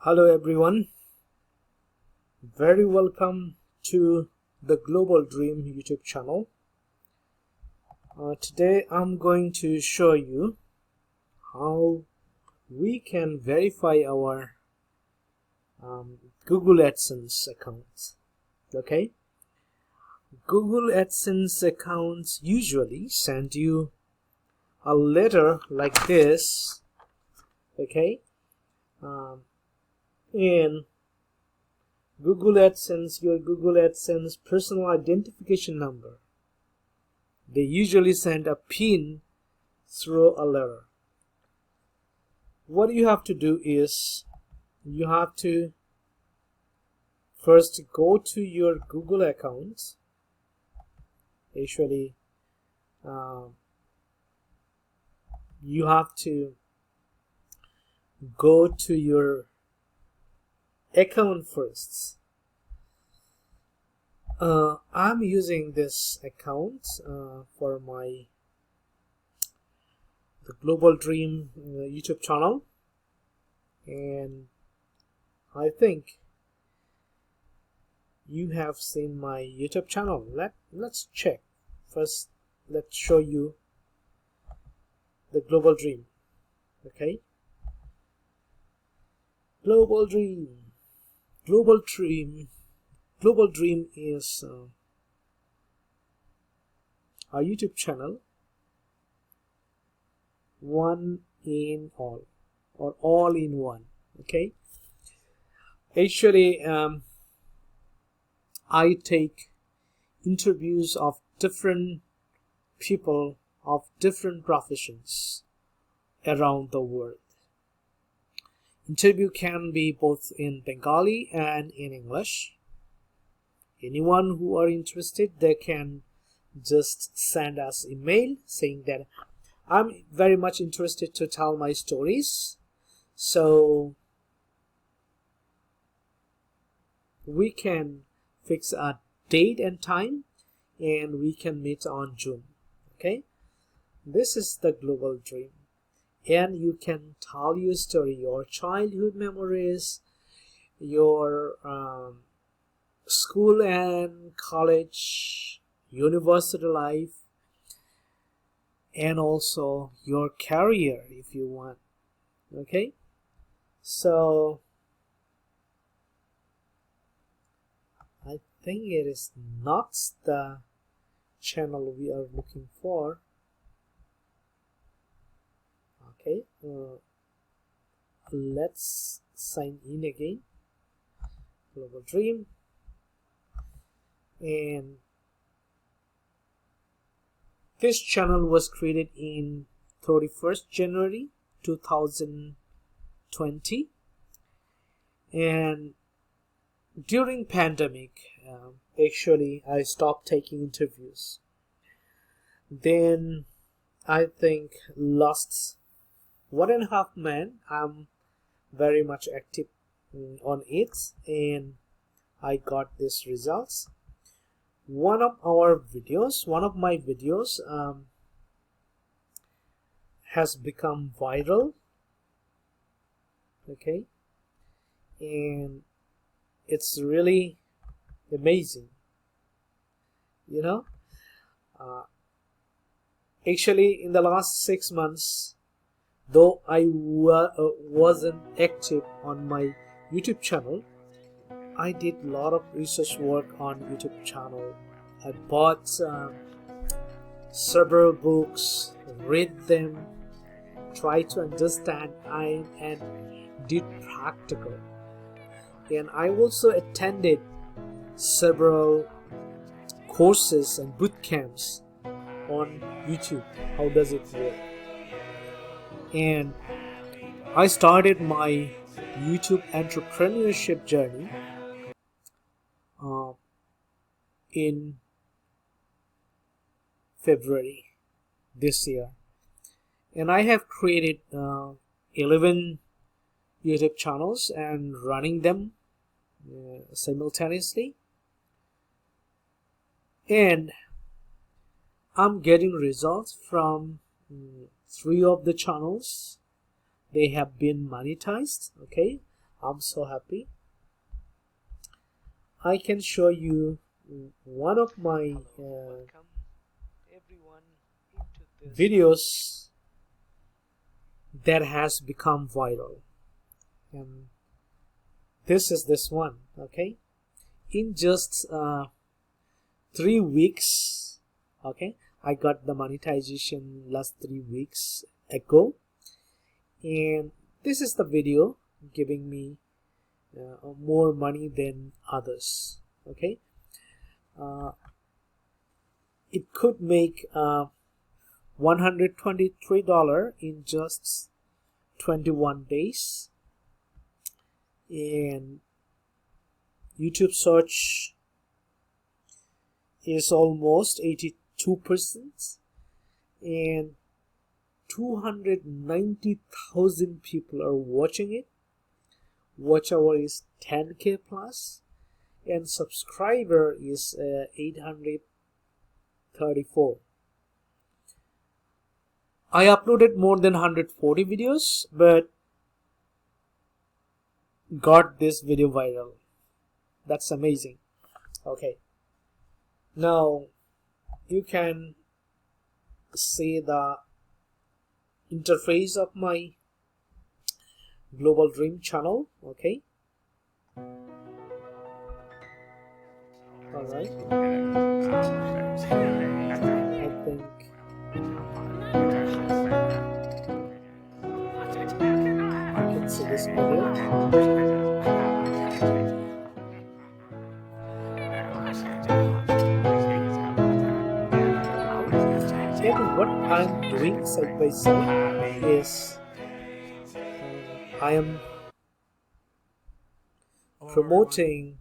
Hello everyone, very welcome to the Global Dream YouTube channel. Today I'm going to show you how we can verify our Google AdSense accounts. Okay, Google AdSense accounts usually send you a letter like this. Okay, in Google AdSense, your Google AdSense personal identification number. They usually send a PIN through a letter. What you have to do is you have to first go to your Google account. Actually, you have to go to your account first. I'm using this account for the Global Dream YouTube channel, and I think you have seen my YouTube channel. Let's check first. Let's show you the Global Dream. Okay, Global Dream is a YouTube channel, one in all, or all in one. Okay, actually I take interviews of different people of different professions around the world. Interview can be both in Bengali and in English. Anyone who are interested, they can just send us email saying that I'm very much interested to tell my stories, so we can fix a date and time and we can meet on Zoom. Okay, this is the Global Dream, and you can tell your story, your childhood memories, your school and college, university life, and also your career if you want. Okay, so I think it is not the channel we are looking for. Okay, let's sign in again. Global Dream, and this channel was created in 31st January 2020, and during pandemic actually I stopped taking interviews. Then I think last 1.5 months I'm very much active on it, and I got these results. One of my videos has become viral. Okay, and it's really amazing, you know. Actually, in the last 6 months, though I wasn't active on my YouTube channel, I did a lot of research work on YouTube channel. I bought several books, read them, tried to understand, and did practical. And I also attended several courses and boot camps on YouTube. How does it work? And I started my YouTube entrepreneurship journey in February this year, and I have created 11 YouTube channels and running them simultaneously, and I'm getting results from 3 of the channels. They have been monetized. Okay, I'm so happy. I can show you one of my Welcome everyone into this videos that has become viral, and this one. Okay, in just 3 weeks, okay, I got the monetization last 3 weeks ago, and this is the video giving me more money than others. Okay, uh, it could make $123 in just 21 days, and YouTube search is almost 82%, and 290,000 people are watching it. Watch hour is 10K plus, and subscriber is 834. I uploaded more than 140 videos, but got this video viral. That's amazing. Okay, now you can see the interface of my Global Dream channel. Okay, all right. I think you can see this video. And what I'm doing side by side is I am promoting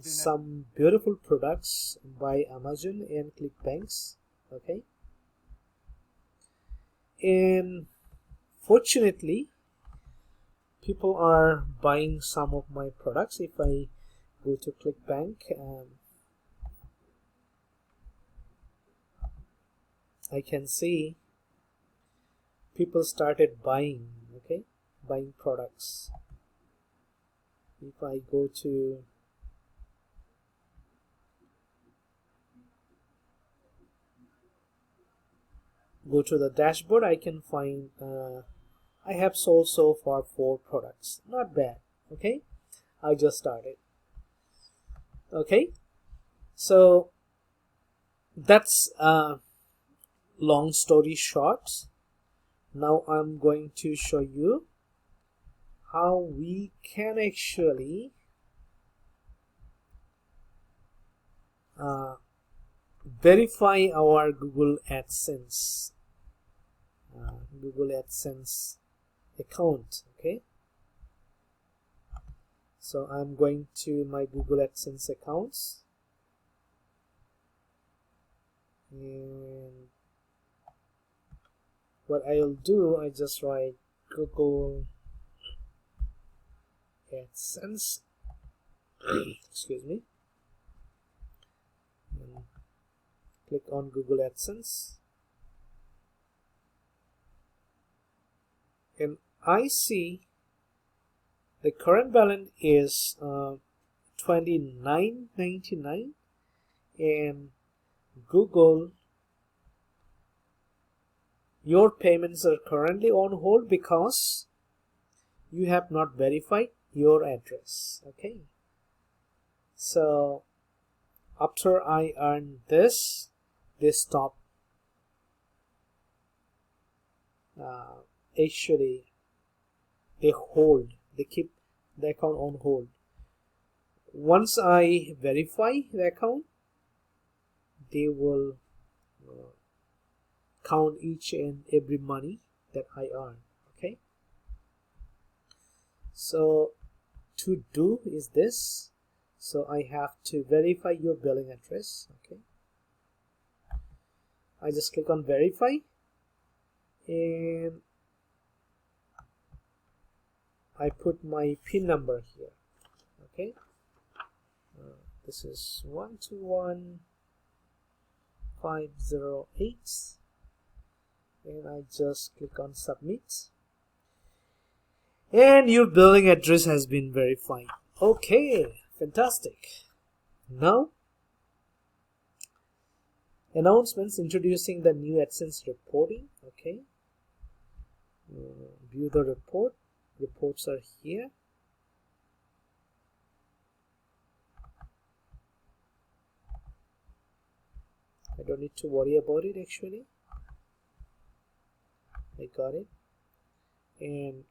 some beautiful products by Amazon and ClickBanks. Okay, and fortunately people are buying some of my products. If I go to ClickBank, I can see people started buying. Okay, buying products. If I go to the dashboard, I can find I have sold so far 4 products. Not bad. Okay, I just started. Okay, so that's long story short. Now I'm going to show you how we can actually verify our Google AdSense account. Okay, so I'm going to my Google AdSense accounts, and what I'll do, I just write Google AdSense excuse me, and click on Google AdSense, and I see the current balance is $29.99, and Google, your payments are currently on hold because you have not verified your address. Okay, so after I earn this, they stop actually they keep the account on hold. Once I verify the account, they will count each and every money that I earn. Okay, so to do is this. So I have to verify your billing address. Okay, I just click on verify, and I put my PIN number here. Okay, this is 121508, and I just click on submit, And your billing address has been verified. Okay, fantastic. Now, announcements introducing the new AdSense reporting. Okay, view the report. Reports are here. I don't need to worry about it actually. I got it. And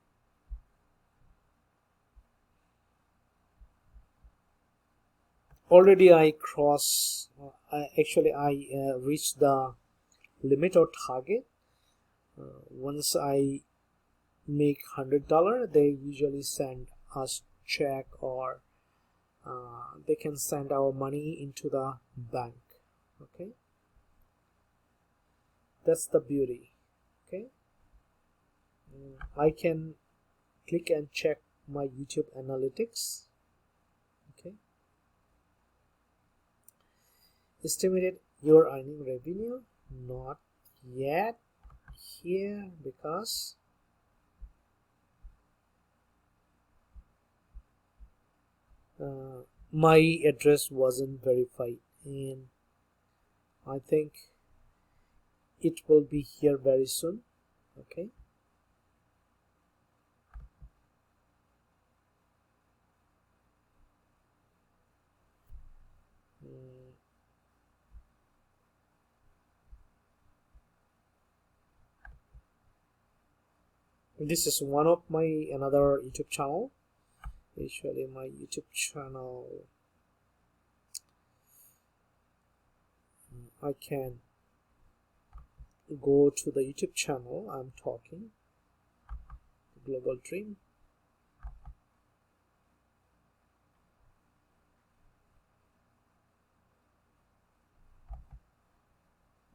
already I reached the limit or target. Once I make $100, they usually send us check, or they can send our money into the bank. Okay, that's the beauty. Okay, I can click and check my YouTube analytics. Okay, estimated your earning revenue, not yet here because my address wasn't verified, and I think it will be here very soon. Okay, this is one of my another YouTube channel. Usually my YouTube channel, I can go to the YouTube channel I'm talking, Global Dream.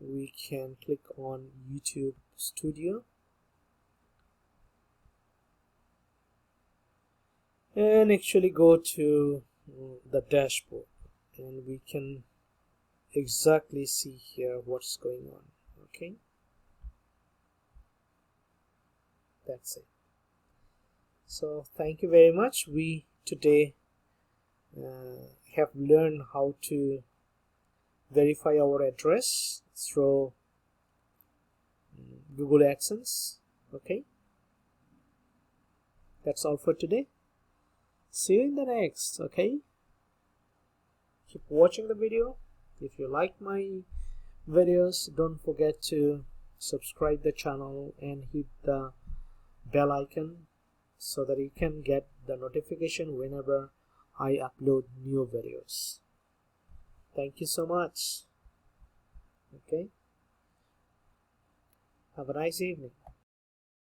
We can click on YouTube Studio and actually go to the dashboard, and we can exactly see here what's going on. Okay, that's it. So thank you very much. We today have learned how to verify our address through Google AdSense. Okay, that's all for today. See you in the next. Okay, keep watching the video. If you like my videos, don't forget to subscribe the channel and hit the bell icon so that you can get the notification whenever I upload new videos. Thank you so much. Okay, have a nice evening.